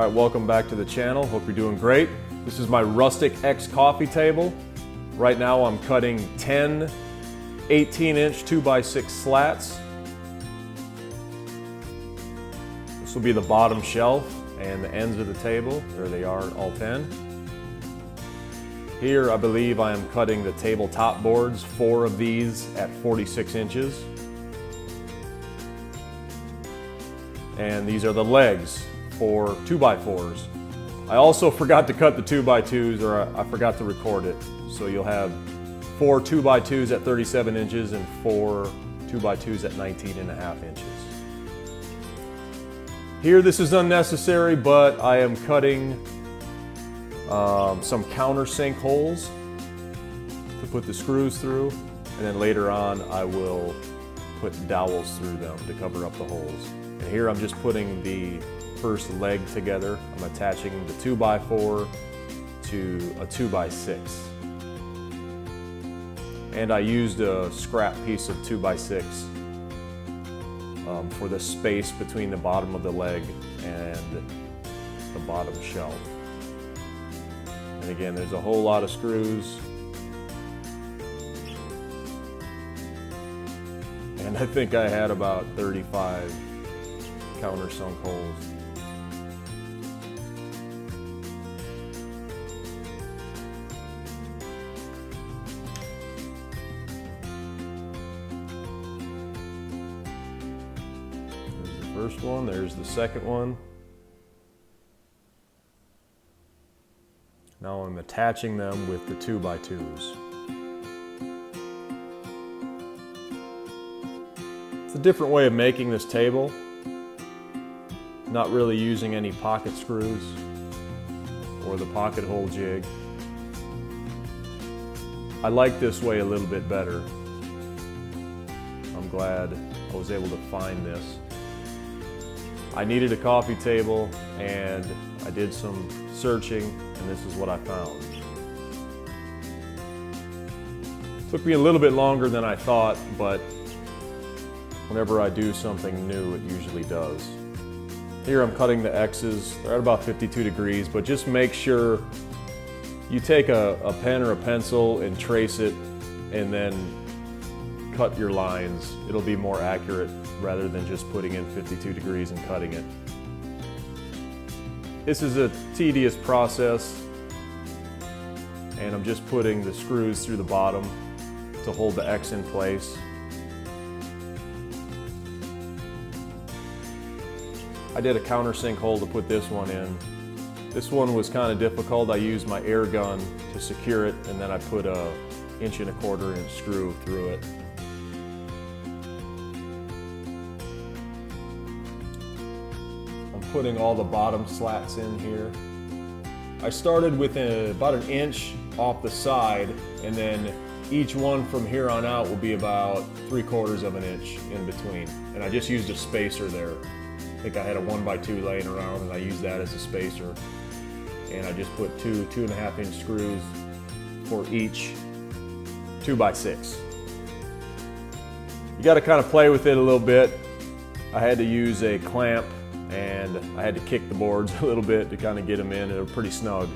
All right, welcome back to the channel. Hope you're doing great. This is my Rustic X coffee table. Right now I'm cutting 10 18-inch 2x6 slats. This will be the bottom shelf and the ends of the table. There they are, all 10. Here I believe I am cutting the tabletop boards, 4 of these at 46 inches. And these are the legs for 2x4s. I also forgot to cut the 2x2s, or I forgot to record it. So you'll have 4 2x2s at 37 inches and 4 2x2s at 19.5 inches. Here this is unnecessary, but I am cutting some countersink holes to put the screws through, and then later on I will put dowels through them to cover up the holes. And here I'm just putting the first leg together. I'm attaching the 2x4 to a 2x6. And I used a scrap piece of 2x6 for the space between the bottom of the leg and the bottom shelf. And again, there's a whole lot of screws. And I think I had about 35 countersunk holes. There's the first one, there's the second one. Now I'm attaching them with the 2x2s. It's a different way of making this table. Not really using any pocket screws or the pocket hole jig. I like this way a little bit better. I'm glad I was able to find this. I needed a coffee table and I did some searching, and this is what I found. It took me a little bit longer than I thought, but whenever I do something new, it usually does. Here I'm cutting the X's. They're at about 52 degrees, but just make sure you take a pen or a pencil and trace it and then cut your lines. It'll be more accurate rather than just putting in 52 degrees and cutting it. This is a tedious process, and I'm just putting the screws through the bottom to hold the X in place. I did a countersink hole to put this one in. This one was kind of difficult. I used my air gun to secure it, and then I put a 1.25 inch screw through it. I'm putting all the bottom slats in here. I started with about 1 inch off the side, and then each one from here on out will be about 3/4 inch in between. And I just used a spacer there. I think I had a 1x2 laying around, and I used that as a spacer. And I just put 2 2.5 inch screws for each 2x6. You got to kind of play with it a little bit. I had to use a clamp, and I had to kick the boards a little bit to kind of get them in. They were pretty snug.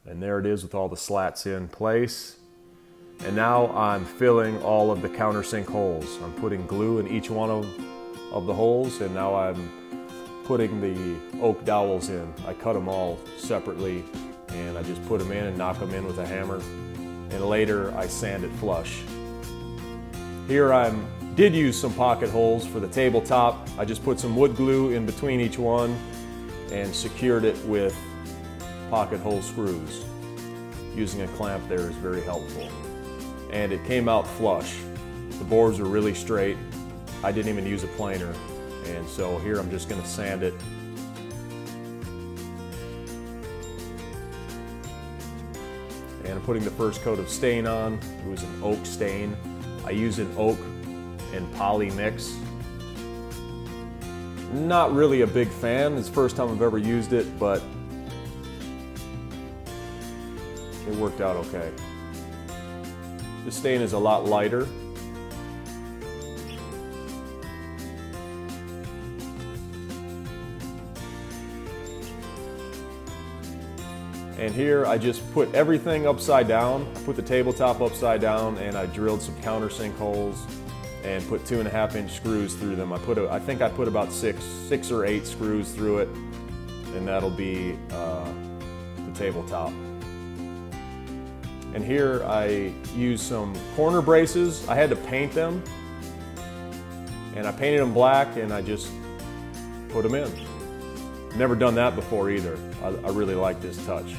And there it is with all the slats in place. And now I'm filling all of the countersink holes. I'm putting glue in each one of the holes, and now I'm putting the oak dowels in. I cut them all separately, and I just put them in and knock them in with a hammer. And later I sand it flush. Here I did use some pocket holes for the tabletop. I just put some wood glue in between each one and secured it with pocket hole screws. Using a clamp there is very helpful. And it came out flush. The boards are really straight. I didn't even use a planer. And so here I'm just going to sand it. And I'm putting the first coat of stain on. It was an oak stain. I used an oak and poly mix. Not really a big fan. It's the first time I've ever used it, but it worked out okay. The stain is a lot lighter. And here I just put everything upside down. I put the tabletop upside down and I drilled some countersink holes and put 2.5-inch screws through them. I think I put about six or 8 screws through it, and that'll be the tabletop. And here I used some corner braces. I had to paint them, and I painted them black and I just put them in. Never done that before either. I really like this touch.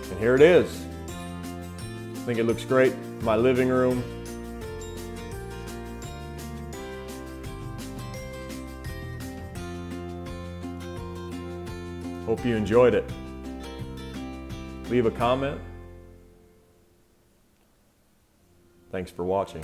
And here it is. I think it looks great in my living room. Hope you enjoyed it. Leave a comment. Thanks for watching.